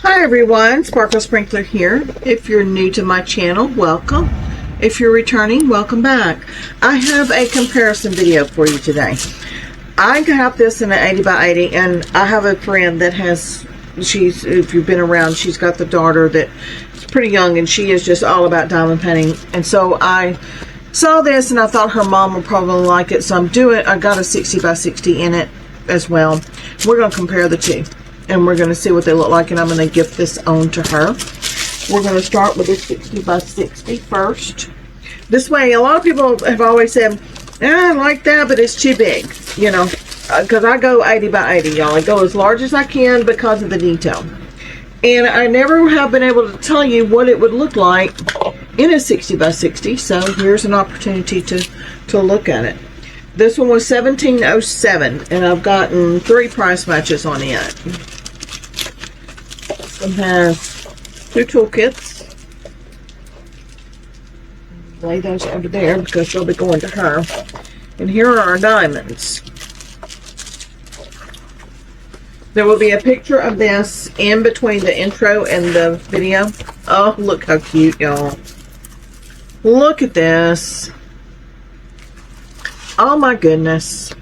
Hi everyone, Sparkle Sprinkler here. If you're new to my channel, welcome. If you're returning, welcome back. I have a comparison video for you today. I got this in an 80 by 80, and I have a friend that has, if you've been around, she's got the daughter that's pretty young, and she is just all about diamond painting. And so I saw this and I thought her mom would probably like it, so I got a 60 by 60 in it as well. We're going to compare the two, and we're going to see what they look like, and I'm going to gift this on to her. We're going to start with the 60 by 60 first. This way, a lot of people have always said, I like that, but it's too big, you know, because I go 80 by 80, y'all. I go as large as I can because of the detail. And I never have been able to tell you what it would look like in a 60 by 60, so here's an opportunity to look at it. This one was $17.07, and I've gotten 3 price matches on it. This one has 2 toolkits. Lay those over there because they'll be going to her. And here are our diamonds. There will be a picture of this in between the intro and the video. Oh, look how cute, y'all. Look at this. Oh my goodness.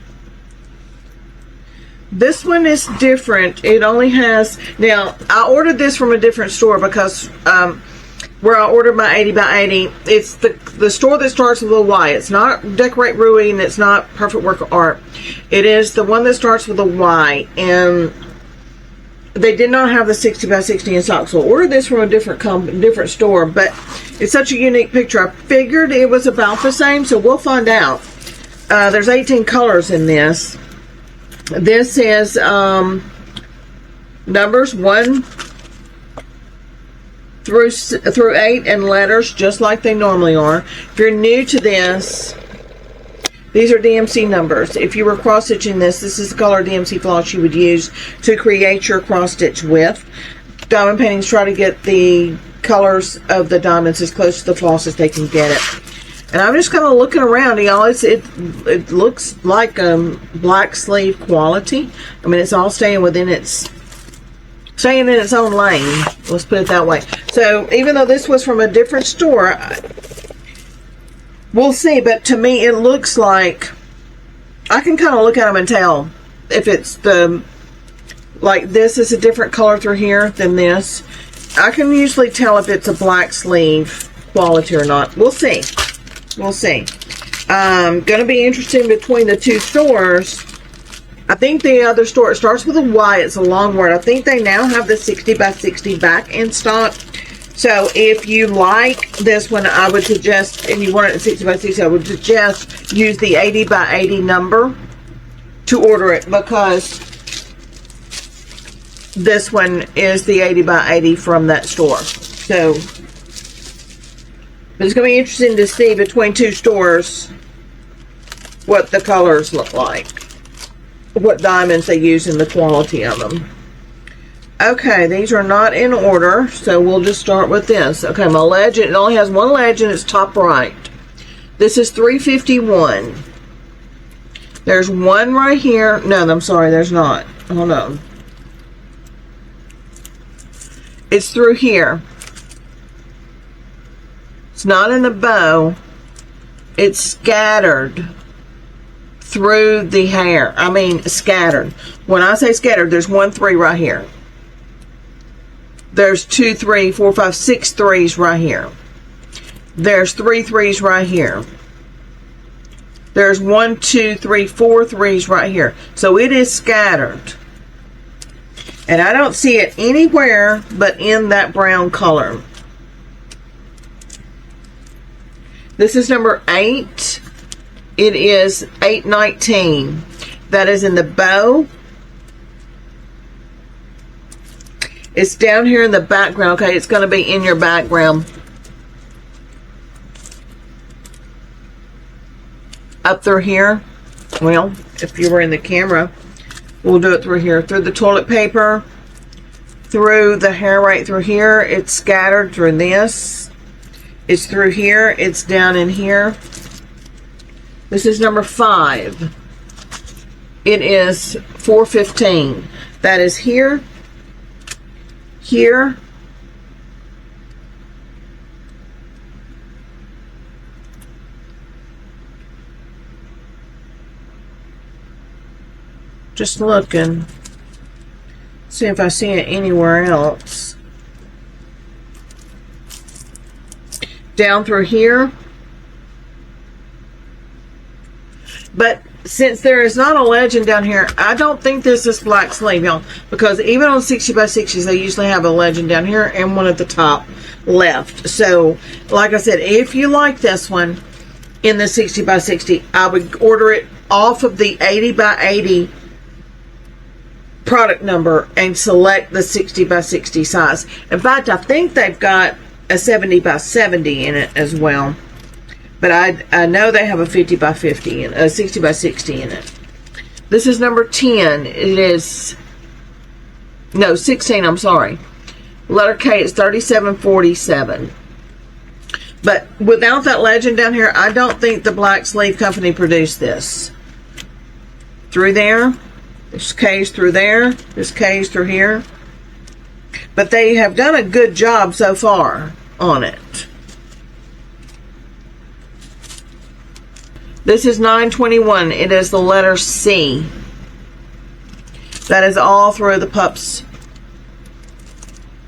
This one is different. It only has, now I ordered this from a different store because where I ordered my 80 by 80, it's the store that starts with a Y. It's not Decorate Rui, and it's not Perfect Work of Art. It is the one that starts with a Y, and they did not have the 60 by 60 in stock, so I ordered this from a different store, but it's such a unique picture. I figured it was about the same, so we'll find out. There's 18 colors in this. This is numbers 1 through 8 and letters, just like they normally are. If you're new to this, these are DMC numbers. If you were cross stitching this is the color DMC floss you would use to create your cross stitch with. Diamond paintings try to get the colors of the diamonds as close to the floss as they can get it. And I'm just kind of looking around, y'all. It looks like black sleeve quality. I mean, it's all staying in its own lane. Let's put it that way. So even though this was from a different store, we'll see. But to me, it looks like I can kind of look at them and tell if it's like this is a different color through here than this. I can usually tell if it's a black sleeve quality or not. We'll see. We'll see. Going to be interesting between the two stores. I think the other store, it starts with a Y. It's a long word. I think they now have the 60 by 60 back in stock. So if you like this one, I would suggest, and you want it in 60 by 60, I would suggest use the 80 by 80 number to order it, because this one is the 80 by 80 from that store. So it's going to be interesting to see between two stores what the colors look like, what diamonds they use, and the quality of them. Okay, these are not in order, so we'll just start with this. Okay, my legend, it only has one legend, it's top right. This is 351. There's one right here. No, I'm sorry, there's not. Hold on. It's through here. It's not in the bow. It's scattered through the hair. I mean, scattered. When I say scattered, there's 1 3 right here. There's 2 3 4 5 6 3s right here. There's 3 3s right here. There's 1 2 3 4 3s right here. So it is scattered. And I don't see it anywhere but in that brown color. This is number 8. It is 819. That is in the bow. It's down here in the background. Okay, it's going to be in your background. Up through here. Well, if you were in the camera, we'll do it through here. Through the toilet paper. Through the hair right through here. It's scattered through this. It's through here. It's down in here. This is number 5. It is 415. That is here. here. Just looking. See if I see it anywhere else. Down through here. But since there is not a legend down here, I don't think this is black sleeve, y'all. Because even on 60 by 60s, they usually have a legend down here and one at the top left. So, like I said, if you like this one in the 60 by 60, I would order it off of the 80 by 80 product number and select the 60 by 60 size. In fact, I think they've got a 70 by 70 in it as well. But I know they have a 50 by 50 and a 60 by 60 in it. This is number 10. It is, no, 16, I'm sorry. Letter K is 3747. But without that legend down here, I don't think the Black Sleeve Company produced this. Through there. There's K's through there. There's K's through here. But they have done a good job so far on it. This is 921. It is the letter C. That is all through the pups.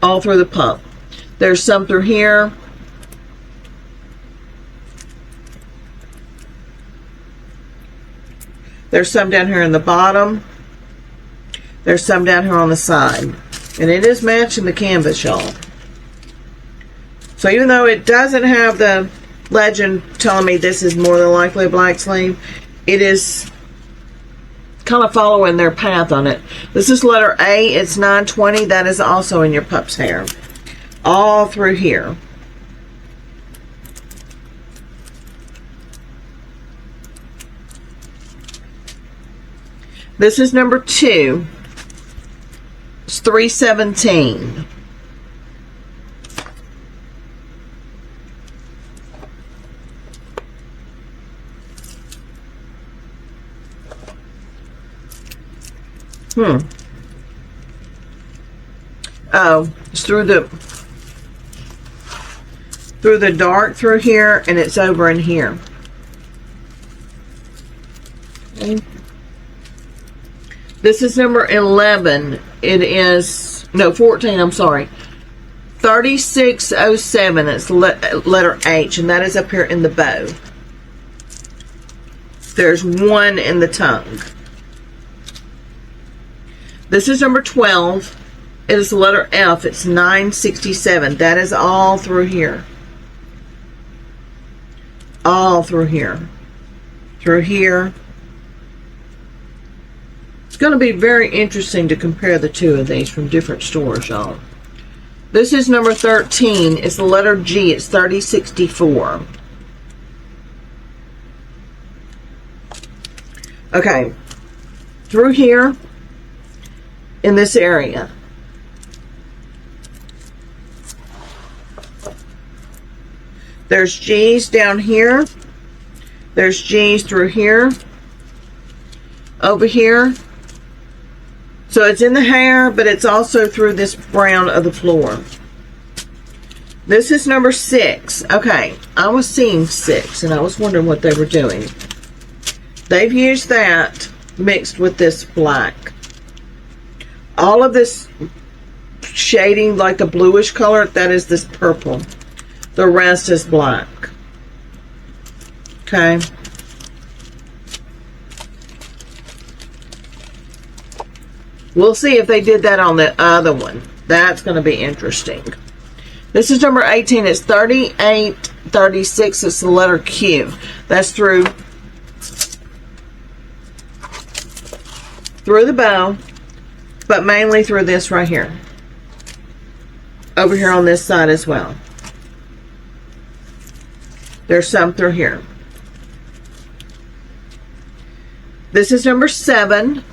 All through the pup. There's some through here. There's some down here in the bottom. There's some down here on the side. And it is matching the canvas, y'all. So even though it doesn't have the legend telling me this is more than likely a black sleeve, it is kind of following their path on it. This is letter A. It's 920. That is also in your pup's hair. All through here. This is number 2. It's 317. Oh, it's through the dark through here, and it's over in here. Okay. This is number 11. It is, no, 14, I'm sorry. 3607. It's letter H, and that is up here in the bow. There's one in the tongue. This is number 12. It is the letter F. It's 967. That is all through here. All through here. Through here. It's going to be very interesting to compare the two of these from different stores, y'all. This is number 13. It's the letter G. It's 3064. Okay. Through here. In this area. There's G's down here. There's G's through here. Over here. So it's in the hair, but it's also through this brown of the floor. This is number 6. Okay, I was seeing 6, and I was wondering what they were doing. They've used that mixed with this black. All of this shading like a bluish color, that is this purple. The rest is black. Okay. We'll see if they did that on the other one. That's going to be interesting. This is number 18. It's 3836. It's the letter Q. That's through the bow. But mainly through this right here. Over here on this side as well. There's some through here. This is number 7.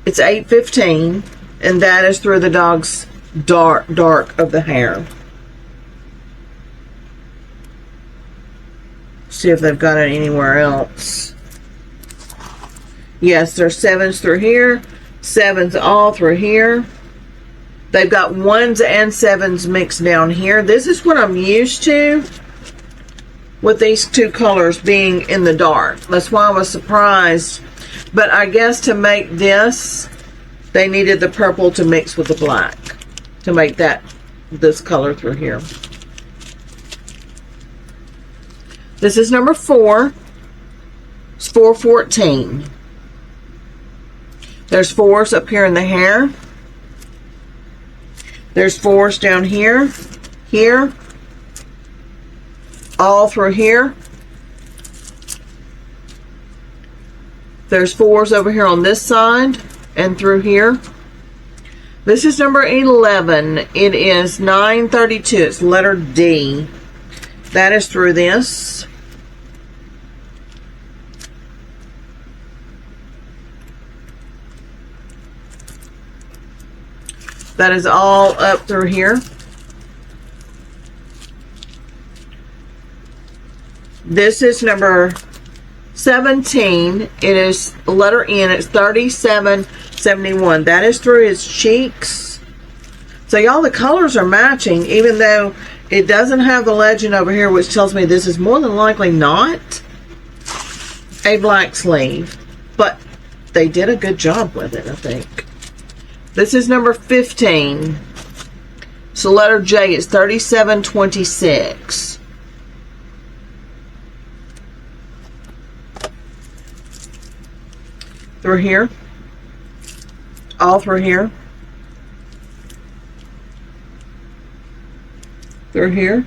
It's 815. And that is through the dog's dark of the hair. See if they've got it anywhere else. Yes, there's 7s through here. 7s all through here. They've got 1s and 7s mixed down here. This is what I'm used to with these two colors being in the dark. That's why I was surprised. But I guess to make this, they needed the purple to mix with the black to make this color through here. This is number 4. It's 414. There's 4s up here in the hair. There's 4s down here, here, all through here. There's 4s over here on this side and through here. This is number 11. It is 932. It's letter D. That is through this. That is all up through here. This is number 17. It is letter N. It's 3771. That is through his cheeks. So y'all, the colors are matching, even though it doesn't have the legend over here, which tells me this is more than likely not a black sleeve. But they did a good job with it, I think. This is number 15. So letter J is 3726. Through here. All through here. Through here.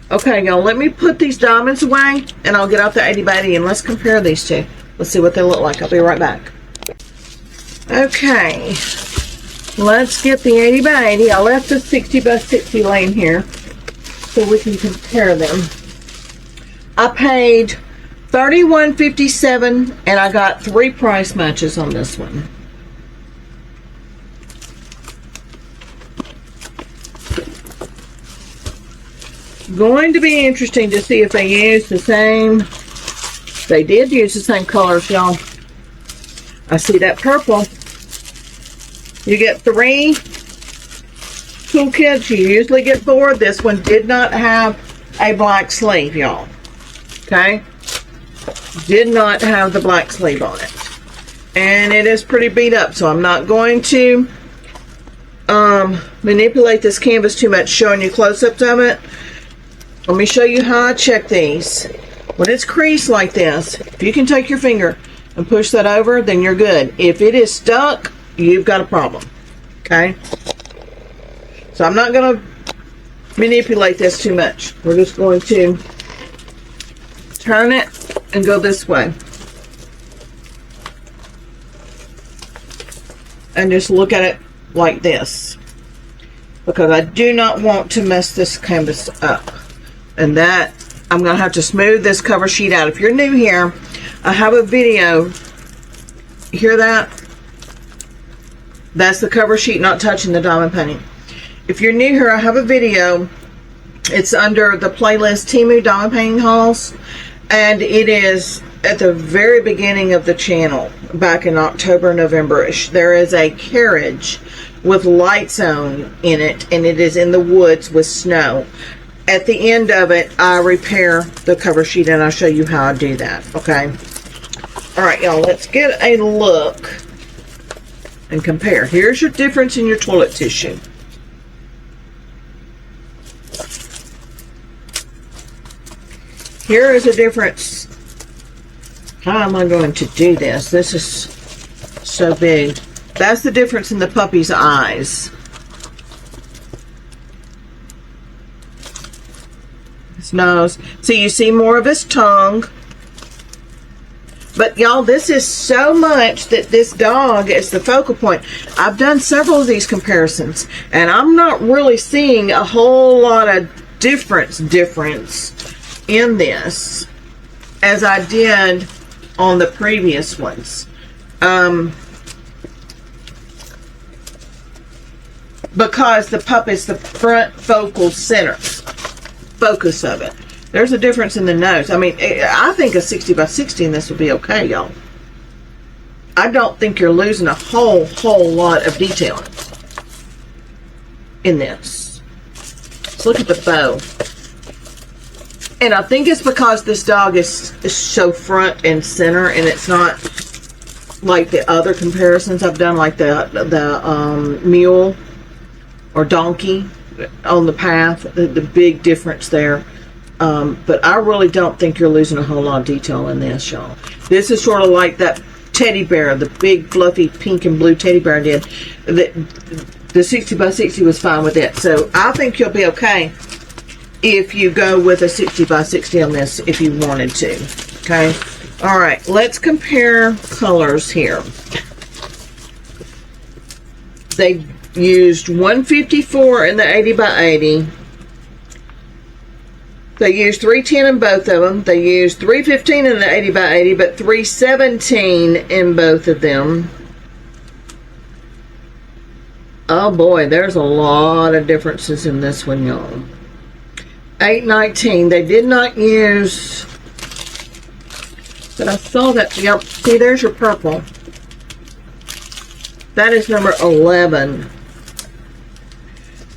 Okay, y'all, let me put these diamonds away and I'll get out the 80 by 80 and let's compare these two. Let's see what they look like. I'll be right back. Okay, let's get the 80 by 80. I left the 60 by 60 laying here so we can compare them. I paid $31.57 and I got 3 price matches on this one. Going to be interesting to see if they use the same. They did use the same colors, y'all. I see that purple. You get 3 toolkits. You usually get 4. This one did not have a black sleeve, y'all. Okay? Did not have the black sleeve on it. And it is pretty beat up, so I'm not going to manipulate this canvas too much, showing you close-ups of it. Let me show you how I check these. When it's creased like this, if you can take your finger and push that over, then you're good. If it is stuck, you've got a problem. Okay? So I'm not going to manipulate this too much. We're just going to turn it and go this way. And just look at it like this. Because I do not want to mess this canvas up. And that, I'm going to have to smooth this cover sheet out. If you're new here, I have a video. Hear that? That's the cover sheet not touching the diamond painting. If you're new here, I have a video. It's under the playlist Temu diamond painting hauls. And it is at the very beginning of the channel, back in October, November-ish. There is a carriage with lights on in it, and it is in the woods with snow. At the end of it, I repair the cover sheet, and I'll show you how I do that, okay? All right, y'all, let's get a look and compare. Here's your difference in your toilet tissue. Here is a difference. How am I going to do this? This is so big. That's the difference in the puppy's eyes. His nose. So you see more of his tongue. But y'all, this is so much that this dog is the focal point. I've done several of these comparisons, and I'm not really seeing a whole lot of difference in this as I did on the previous ones. Because the pup is the front focal focus of it. There's a difference in the nose. I mean, I think a 60 by 60 in this would be okay, y'all. I don't think you're losing a whole lot of detail in this. Let's look at the bow. And I think it's because this dog is so front and center, and it's not like the other comparisons I've done, like the mule or donkey on the path. The big difference there. But I really don't think you're losing a whole lot of detail in this, y'all. This is sort of like that teddy bear, the big fluffy pink and blue teddy bear I did. The 60 by 60 was fine with it. So I think you'll be okay if you go with a 60 by 60 on this if you wanted to. Okay. All right. Let's compare colors here. They used 154 in the 80 by 80. They used 310 in both of them. They used 315 in the 80 by 80, but 317 in both of them. Oh boy, there's a lot of differences in this one, y'all. 819, they did not use, but I saw that. Yep, see, there's your purple. That is number 11.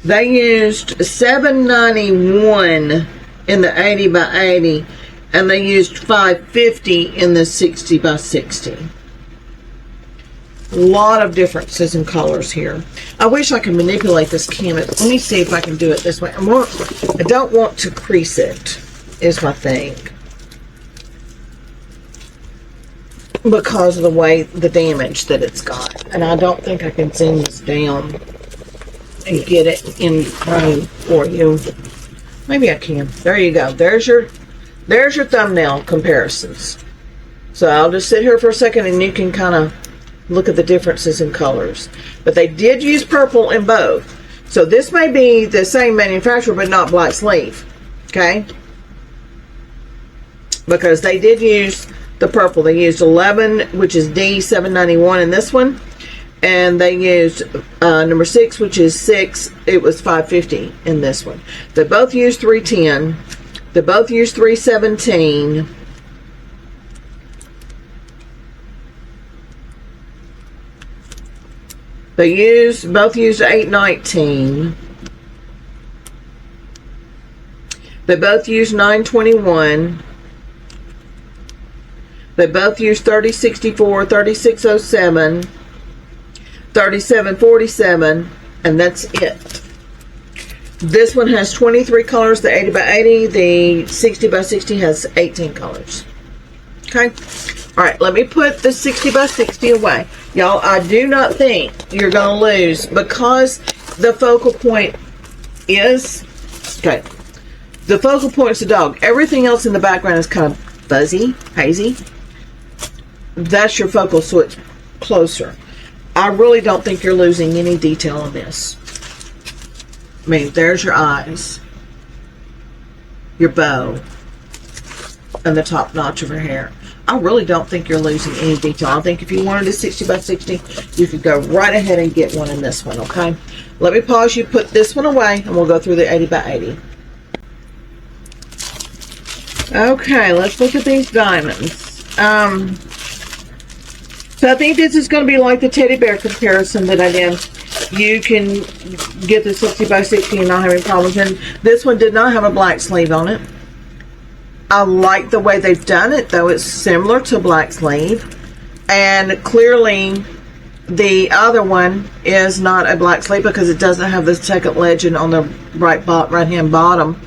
They used 791 in the 80 by 80, and they used 550 in the 60 by 60. A lot of differences in colors here. I wish I could manipulate this canvas. Let me see if I can do it this way. I don't want to crease it, is my thing, because of the way, the damage that it's got. And I don't think I can zoom this down and get it in frame for you. Maybe I can. There you go. There's your thumbnail comparisons. So I'll just sit here for a second and you can kind of look at the differences in colors. But they did use purple in both. So this may be the same manufacturer but not black sleeve. Okay? Because they did use the purple. They used 11, which is D791 in this one. And they used number 6, which is 6. It was 550 in this one. They both used 310. They both used 317. They both used 819. They both used 921. They both used 3064, 3607, 3747, and that's it. This one has 23 colors, the 80 by 80. The 60 by 60 has 18 colors. Okay? Alright, let me put the 60 by 60 away. Y'all, I do not think you're going to lose, because the focal point is, okay, the focal point is the dog. Everything else in the background is kind of fuzzy, hazy. That's your focal, so it's closer. I really don't think you're losing any detail on this. I mean, there's your eyes, your bow, and the top notch of her hair. I really don't think you're losing any detail. I think if you wanted a 60 by 60, you could go right ahead and get one in this one, okay? Let me pause you, put this one away, and we'll go through the 80 by 80. Okay, let's look at these diamonds. So I think this is going to be like the teddy bear comparison that I did. You can get the 60 by 60 and not have any problems. And this one did not have a black sleeve on it. I like the way they've done it, though. It's similar to black sleeve. And clearly, the other one is not a black sleeve because it doesn't have the second legend on the right-hand bottom.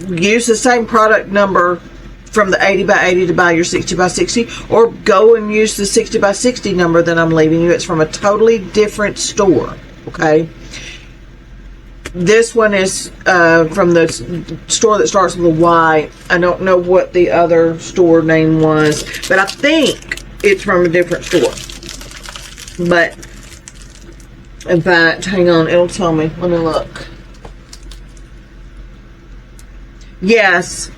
Use the same product number from the 80 by 80 to buy your 60 by 60, or go and use the 60 by 60 number that I'm leaving you. It's from a totally different store, okay? This one is from the store that starts with a Y. I don't know what the other store name was, but I think it's from a different store. But, in fact, hang on, it'll tell me. Let me look. Yes,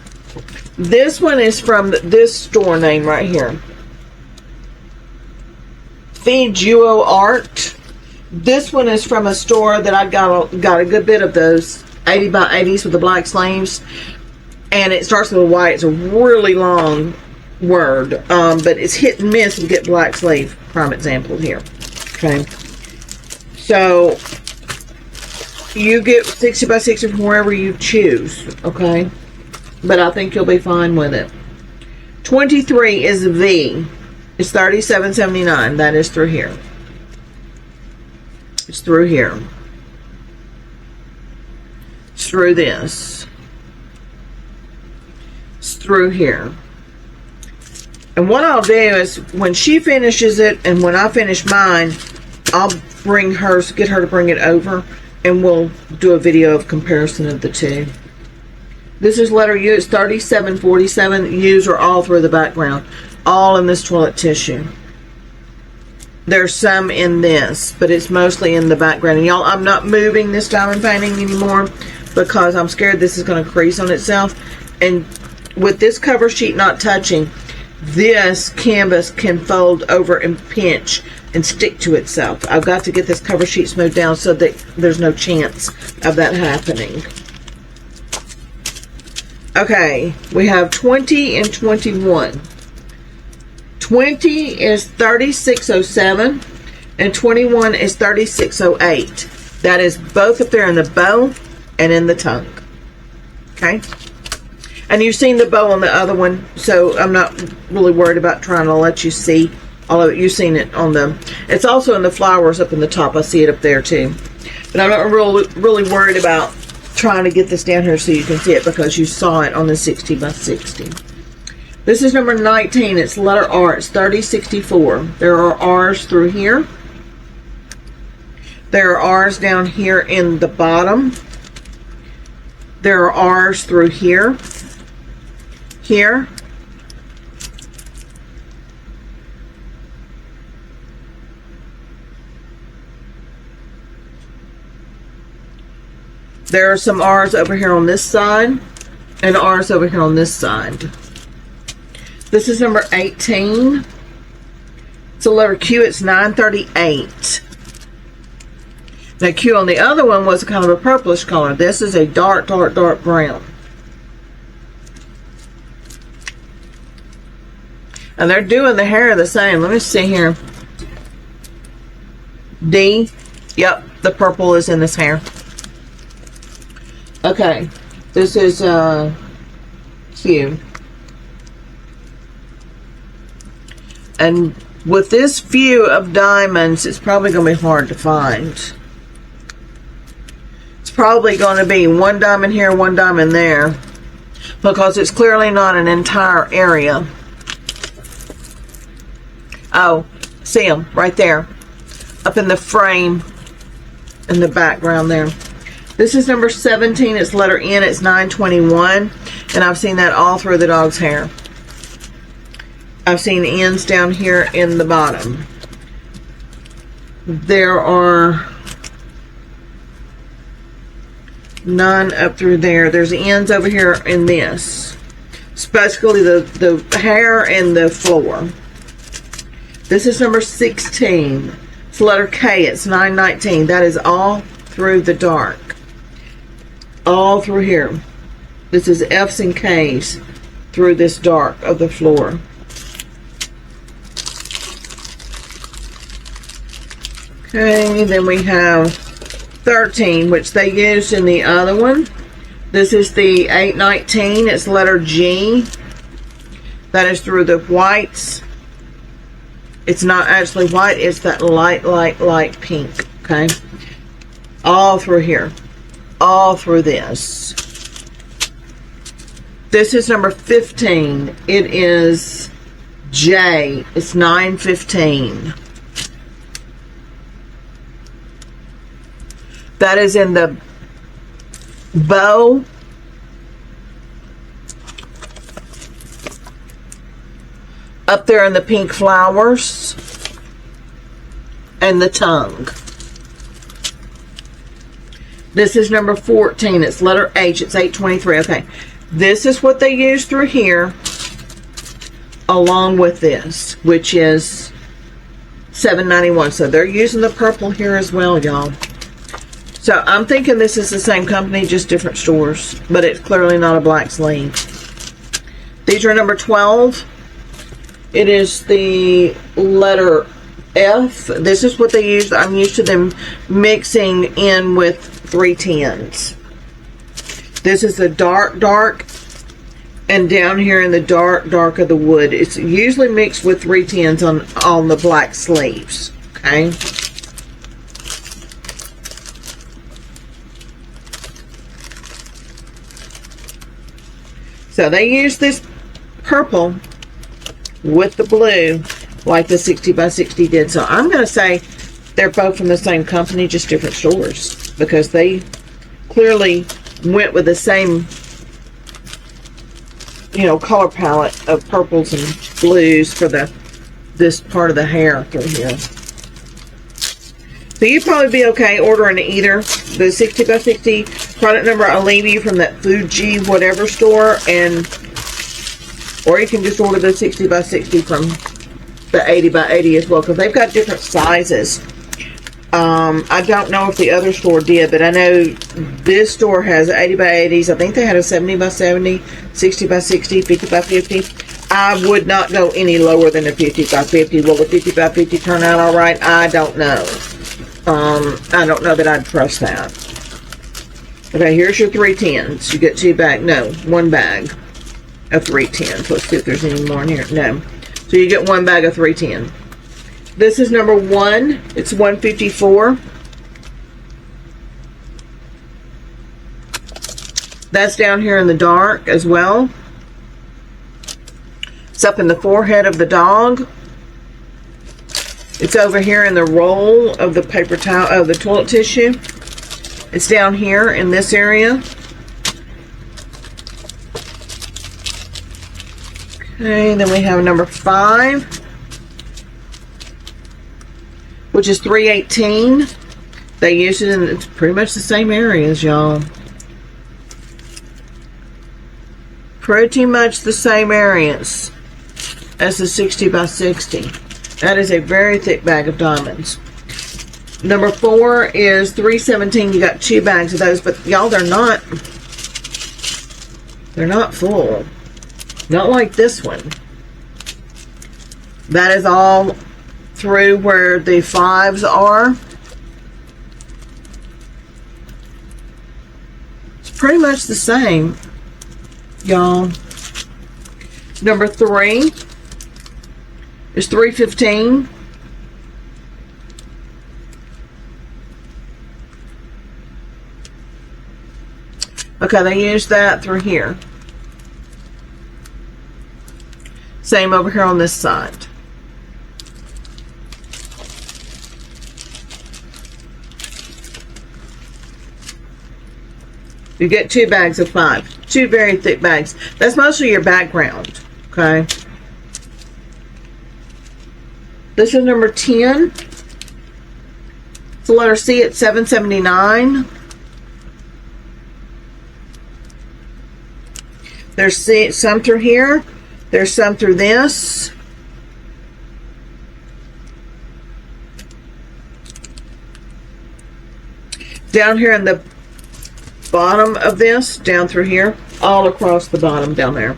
this one is from this store name right here. Fijuo Art. This one is from a store that I got a good bit of those 80 by 80s with the black sleeves, and it starts with a Y. It's a really long word, but it's hit and miss to get black sleeve. Prime example here. Okay, so you get 60 by 60 from wherever you choose. Okay, but I think you'll be fine with it. 23 is V. It's $37.79. That is through here. It's through here. It's through this. It's through here. And what I'll do is, when she finishes it and when I finish mine, I'll bring hers, get her to bring it over, and we'll do a video of comparison of the two. This is letter U. It's $37.47. U's are all through the background, all in this toilet tissue. There's some in this, but it's mostly in the background. And y'all, I'm not moving this diamond painting anymore because I'm scared this is going to crease on itself. And with this cover sheet not touching, this canvas can fold over and pinch and stick to itself. I've got to get this cover sheet smoothed down so that there's no chance of that happening. Okay, we have 20 and 21. 20 is $36.07 and 21 is $36.08. That is both up there in the bow and in the tongue. Okay, and you've seen the bow on the other one, so I'm not really worried about trying to let you see all of it. You've seen it on the, it's also in the flowers up in the top. I see it up there too, but I'm not really worried about trying to get this down here so you can see it because you saw it on the 60 by 60. This is number 19. It's letter R. It's $30.64. There are R's through here. There are R's down here in the bottom. There are R's through here. Here. There are some R's over here on this side and R's over here on this side. This is number 18. It's a letter Q. It's $9.38. Now Q on the other one was kind of a purplish color. This is a dark brown. And they're doing the hair the same. Let me see here. D. Yep, the purple is in this hair. Okay, this is Q. And with this view of diamonds, it's probably going to be hard to find. It's probably going to be one diamond here, one diamond there, because it's clearly not an entire area. Oh, see them right there, up in the frame, in the background there. This is number 17. It's letter N. It's $9.21, and I've seen that all through the dog's hair. I've seen ends down here in the bottom. There are none up through there. There's ends over here in this. Especially the hair and the floor. This is number 16. It's letter K. It's $9.19. That is all through the dark. All through here. This is F's and K's through this dark of the floor. Okay, then we have 13, which they used in the other one. This is the 819. It's letter G. That is through the whites. It's not actually white. It's that light pink. Okay, all through here. All through this. This is number 15. It is J. It's $9.15. That is in the bow. Up there in the pink flowers. And the tongue. This is number 14. It's letter H. It's $8.23. Okay. This is what they use through here. Along with this. Which is $7.91. So they're using the purple here as well, y'all. So I'm thinking this is the same company, just different stores. But it's clearly not a black sleeve. These are number 12. It is the letter F. This is what they use. I'm used to them mixing in with 310s. This is the dark, and down here in the dark of the wood. It's usually mixed with 310s on the black sleeves. Okay. So they use this purple with the blue like the 60 by 60 did. So I'm going to say they're both from the same company, just different stores, because they clearly went with the same, you know, color palette of purples and blues for this part of the hair through here. So you'd probably be okay ordering either. The 60 by 60 product number I'll leave you from that Fuji whatever store, or you can just order the 60 by 60 from the 80 by 80 as well, because they've got different sizes. I don't know if the other store did, but I know this store has 80 by 80s. I think they had a 70 by 70, 60 by 60, 50 by 50. I would not go any lower than a 50 by 50. Will the 50 by 50 turn out all right? I don't know. I don't know that I'd trust that. Okay, here's your 310s. You get one bag of 310s. Let's see if there's any more in here. No. So you get one bag of 310. This is number 1. It's 154. That's down here in the dark as well. It's up in the forehead of the dog. It's over here in the roll of the paper towel, of the toilet tissue. It's down here in this area. Okay, then we have number 5, which is 318. They use it in it's pretty much the same areas, y'all. Pretty much the same areas as the 60 by 60. That is a very thick bag of diamonds. Number 4 is 317. You got 2 bags of those, but y'all, they're not full. Not like this one. That is all through where the 5s are. It's pretty much the same, y'all. Number 3 is 315. Okay, they use that through here. Same over here on this side. You get 2 bags of 5. 2 very thick bags. That's mostly your background. Okay. This is number 10. It's the letter C at 779. There's some through here. There's some through this. Down here in the bottom of this, down through here, all across the bottom down there.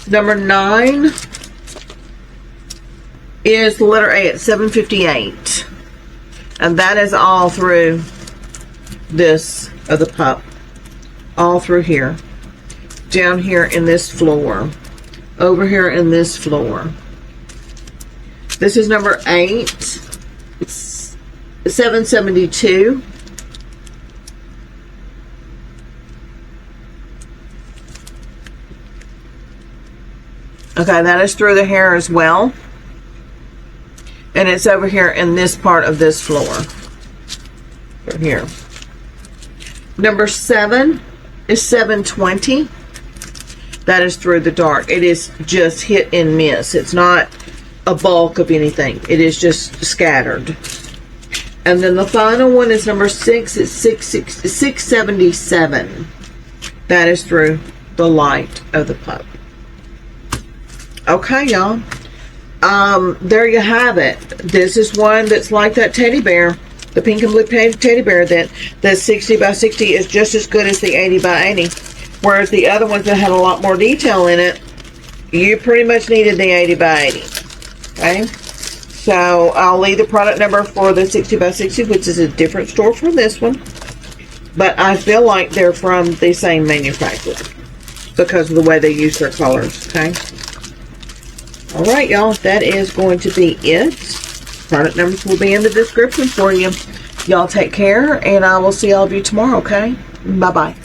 Number 9 is the letter A at 758. And that is all through this of the pup. All through here. Down here in this floor. Over here in this floor. This is number 8. It's 772. Okay, that is through the hair as well. And it's over here in this part of this floor. Right here. Number 7 is 720. That is through the dark. It is just hit and miss. It's not a bulk of anything. It is just scattered. And then the final one is number 6. It's 677. That is through the light of the pup. Okay, y'all. There you have it. This is one that's like that teddy bear, the pink and blue teddy bear, that the 60 by 60 is just as good as the 80 by 80. Whereas the other ones that had a lot more detail in it you pretty much needed the 80 by 80. Okay? So I'll leave the product number for the 60 by 60, which is a different store from this one. But I feel like they're from the same manufacturer because of the way they use their colors. Okay? Alright, y'all. That is going to be it. Product numbers will be in the description for you. Y'all take care, and I will see all of you tomorrow, okay? Bye-bye.